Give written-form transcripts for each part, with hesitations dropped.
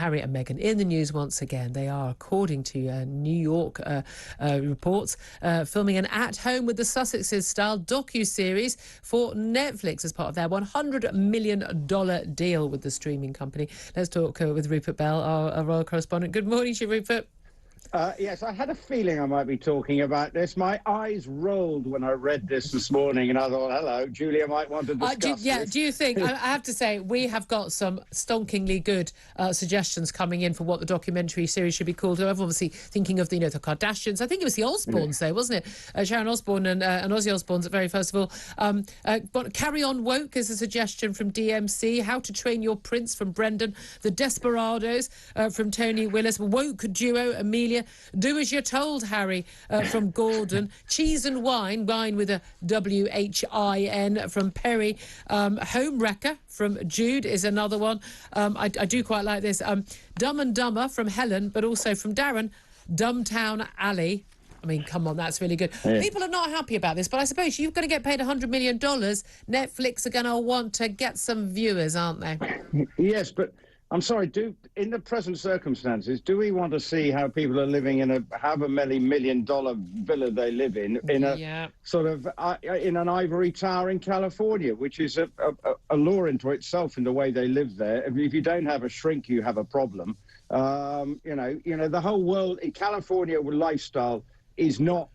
Harry and Meghan in the news once again. They are, according to New York reports, filming an At Home with the Sussexes style docu-series for Netflix as part of their $100 million deal with the streaming company. Let's talk with Rupert Bell, our royal correspondent. Good morning to you, Rupert. Yes, I had a feeling I might be talking about this. My eyes rolled when I read this morning, and I thought, hello, Julia might want to discuss this. Do you think, I have to say, we have got some stonkingly good suggestions coming in for what the documentary series should be called. I'm obviously thinking of the Kardashians. I think it was the Osbournes, though, wasn't it? Sharon Osbourne and Ozzy Osbourne at very first of all. But Carry On Woke is a suggestion from DMC. How to Train Your Prince from Brendan. The Desperados from Tony Willis. Woke Duo, Amelia. Do As You're Told, Harry, from Gordon. Cheese and Wine with a WHIN from Perry. Home Wrecker from Jude is another one. I do quite like this. Dumb and Dumber from Helen, but also from Darren. Dumbtown Alley. I mean, come on, that's really good. Yeah. People are not happy about this, but I suppose you're going to get paid $100 million. Netflix are going to want to get some viewers, aren't they? Yes, but I'm sorry, in the present circumstances, do we want to see how people are living in a however many $1 million villa they live in a sort of in an ivory tower in California, which is a law into itself in the way they live there. If you don't have a shrink, you have a problem. The whole world in California lifestyle is not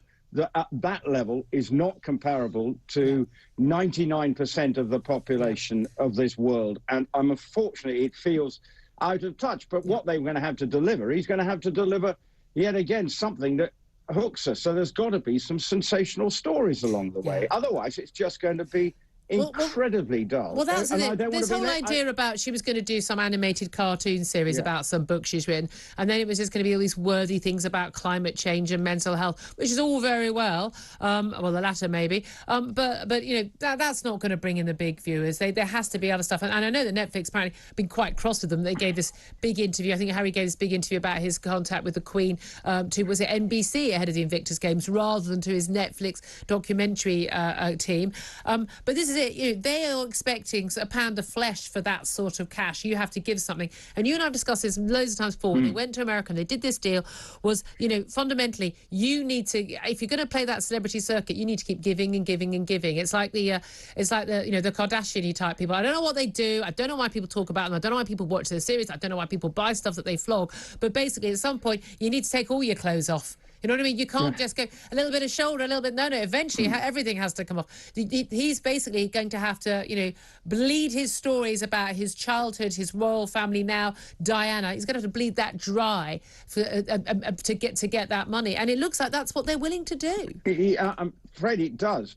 at that level is not comparable to 99% of the population of this world. And unfortunately, it feels out of touch. But what they're going to have to deliver, he's going to have to deliver yet again something that hooks us. So there's got to be some sensational stories along the way. Otherwise, it's just going to be incredibly dull. Well, that's it. This whole idea about she was going to do some animated cartoon series about some book she's written, and then it was just going to be all these worthy things about climate change and mental health, which is all very well. Well, the latter maybe. But that's not going to bring in the big viewers. There has to be other stuff. And I know that Netflix apparently been quite cross with them. They gave this big interview. I think Harry gave this big interview about his contact with the Queen to, was it NBC ahead of the Invictus Games, rather than to his Netflix documentary team. But this is it. They are expecting a pound of flesh for that sort of cash. You have to give something. And you and I have discussed this loads of times before. When they went to America and they did this deal, was, fundamentally, you need to, if you're going to play that celebrity circuit, you need to keep giving and giving and giving. It's like the Kardashian-y type people. I don't know what they do. I don't know why people talk about them. I don't know why people watch their series. I don't know why people buy stuff that they flog. But basically, at some point, you need to take all your clothes off. You know what I mean? You can't just go a little bit of shoulder, a little bit. No. Eventually, everything has to come off. He's basically going to have to, bleed his stories about his childhood, his royal family now, Diana. He's going to have to bleed that dry to get that money. And it looks like that's what they're willing to do. I'm afraid it does,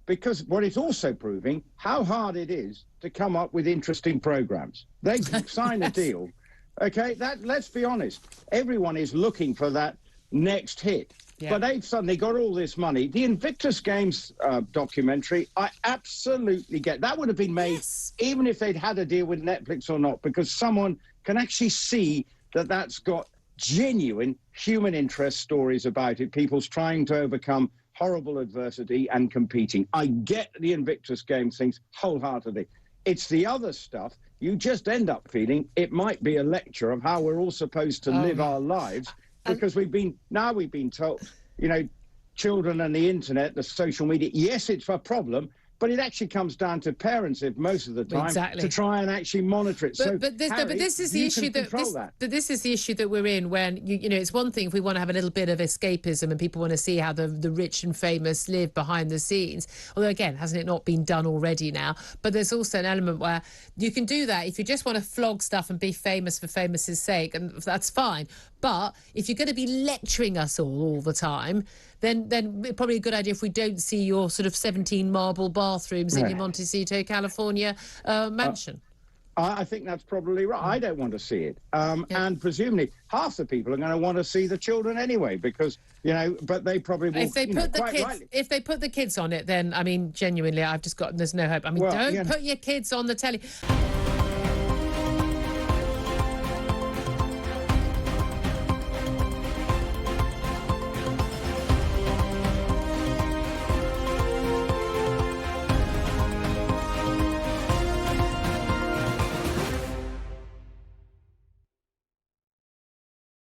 because what it's also proving, how hard it is to come up with interesting programs. They sign a deal. Okay, let's be honest. Everyone is looking for that next hit, but they've suddenly got all this money. The Invictus Games documentary, I absolutely get. That would have been made even if they'd had a deal with Netflix or not, because someone can actually see that that's got genuine human interest stories about it. People's trying to overcome horrible adversity and competing. I get the Invictus Games things wholeheartedly. It's the other stuff. You just end up feeling it might be a lecture of how we're all supposed to live our lives. Because we've been told, children and the internet, the social media, yes, it's a problem, but it actually comes down to parents, if most of the time, to try and actually monitor it. But this is the issue this is the issue that we're in. When it's one thing if we want to have a little bit of escapism and people want to see how the rich and famous live behind the scenes. Although again, hasn't it not been done already now? But there's also an element where you can do that if you just want to flog stuff and be famous for famous's sake, and that's fine. But if you're going to be lecturing us all the time, then probably a good idea if we don't see your sort of 17 marble bathrooms in your Montecito, California mansion. I think that's probably right. I don't want to see it. And presumably half the people are going to want to see the children anyway, because, but they probably will. If they put the kids on it, then, I mean, genuinely, there's no hope. I mean, don't put your kids on the telly.